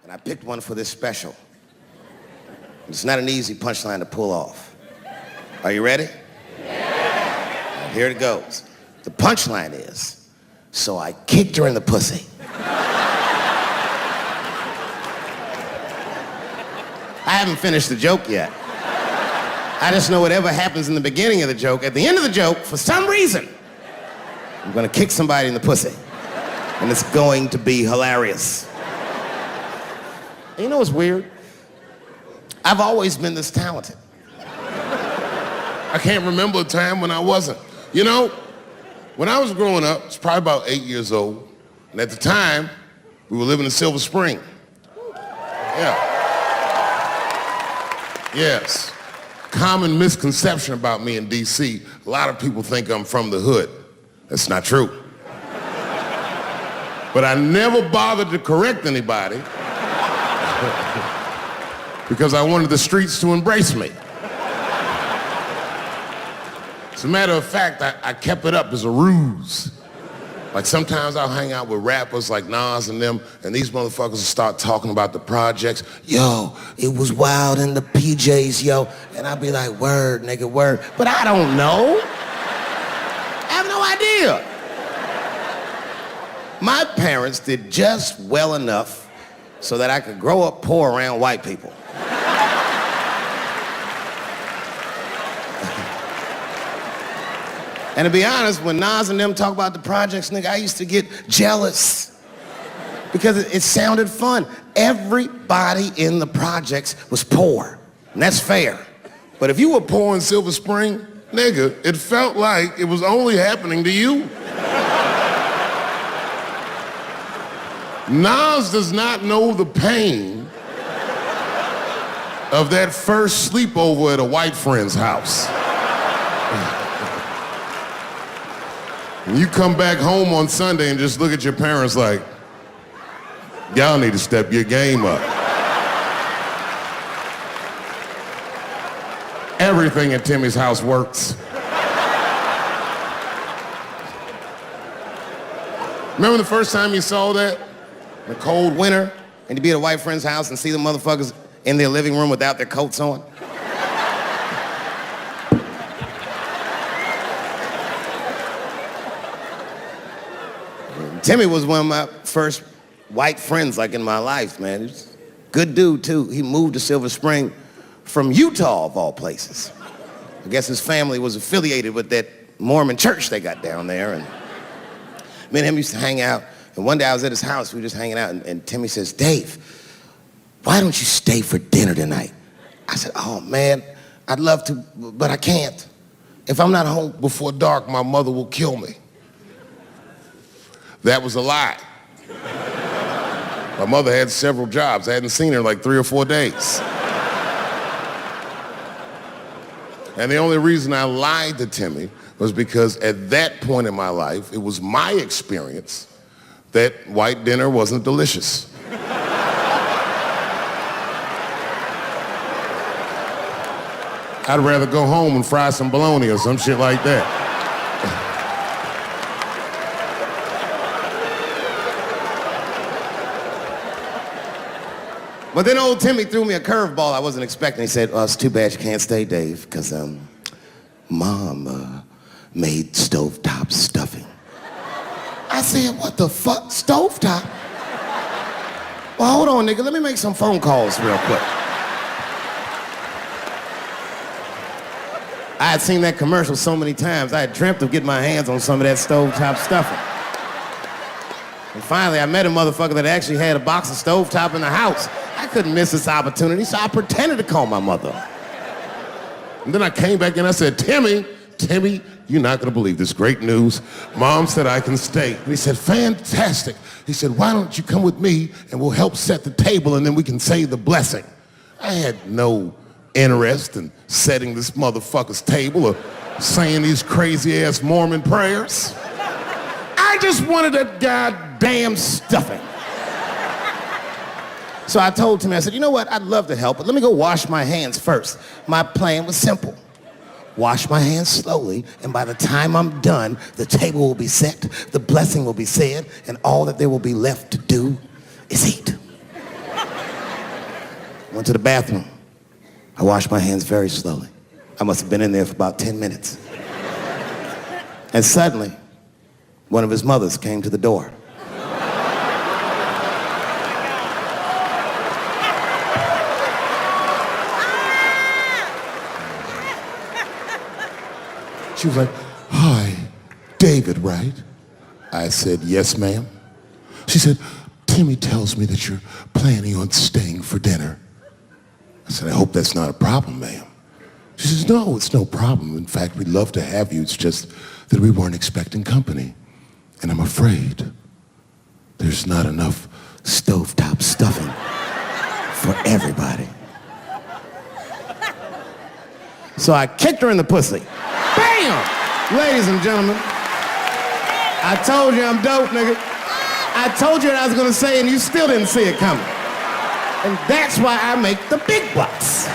and I picked one for this special. It's not an easy punchline to pull off. Are you ready? Yeah. Here it goes. The punchline is, so I kicked her in the pussy. I haven't finished the joke yet. I just know whatever happens in the beginning of the joke, at the end of the joke, for some reason, I'm gonna kick somebody in the pussy. And it's going to be hilarious. And you know what's weird? I've always been this talented. I can't remember a time when I wasn't. You know, when I was growing up, I was probably about 8 years old, and at the time, we were living in Silver Spring. Yeah. Yes. Common misconception about me in D.C., a lot of people think I'm from the hood. That's not true. But I never bothered to correct anybody because I wanted the streets to embrace me. As a matter of fact, I kept it up as a ruse. Like sometimes I'll hang out with rappers like Nas and them, and these motherfuckers will start talking about the projects. Yo, it was wild in the PJs, yo. And I'll be like, word, nigga, word. But I don't know. I have no idea. My parents did just well enough so that I could grow up poor around white people. And to be honest, when Nas and them talk about the projects, nigga, I used to get jealous because it sounded fun. Everybody in the projects was poor, and that's fair. But if you were poor in Silver Spring, nigga, it felt like it was only happening to you. Nas does not know the pain of that first sleepover at a white friend's house. When you come back home on Sunday and just look at your parents like, y'all need to step your game up. Everything at Timmy's house works. Remember the first time you saw that? In the cold winter, and to be at a white friend's house and see the motherfuckers in their living room without their coats on? Timmy was one of my first white friends, like, in my life, man. He was a good dude, too. He moved to Silver Spring from Utah, of all places. I guess his family was affiliated with that Mormon church they got down there, and me and him used to hang out. And one day I was at his house, we were just hanging out, and Timmy says, Dave, why don't you stay for dinner tonight? I said, oh, man, I'd love to, but I can't. If I'm not home before dark, my mother will kill me. That was a lie. My mother had several jobs. I hadn't seen her in like 3 or 4 days. And the only reason I lied to Timmy was because at that point in my life, it was my experience that white dinner wasn't delicious. I'd rather go home and fry some bologna or some shit like that. But then old Timmy threw me a curveball I wasn't expecting. He said, well, it's too bad you can't stay, Dave, because Mom made stovetop stuffing. I said, what the fuck, stovetop? Well, hold on, nigga, let me make some phone calls real quick. I had seen that commercial so many times, I had dreamt of getting my hands on some of that stovetop stuffing. And finally, I met a motherfucker that actually had a box of stovetop in the house. I couldn't miss this opportunity, so I pretended to call my mother. And then I came back and I said, Timmy, you're not gonna believe this great news. Mom said I can stay. And he said, fantastic. He said, why don't you come with me and we'll help set the table and then we can say the blessing. I had no interest in setting this motherfucker's table or saying these crazy ass Mormon prayers. I just wanted that goddamn stuffing. So I told Timmy, I said, you know what, I'd love to help, but let me go wash my hands first. My plan was simple. Wash my hands slowly, and by the time I'm done, the table will be set, the blessing will be said, and all that there will be left to do is eat. Went to the bathroom. I washed my hands very slowly. I must have been in there for about 10 minutes. And suddenly, one of his mothers came to the door. She was like, "Hi, David, right?" I said, "Yes, ma'am." She said, "Timmy tells me that you're planning on staying for dinner." I said, "I hope that's not a problem, ma'am." She says, "No, it's no problem. In fact, we'd love to have you. It's just that we weren't expecting company. And I'm afraid there's not enough Stovetop stuffing for everybody. So I kicked her in the pussy. Bam! Ladies and gentlemen, I told you I'm dope, nigga. I told you what I was gonna say and you still didn't see it coming. And that's why I make the big bucks.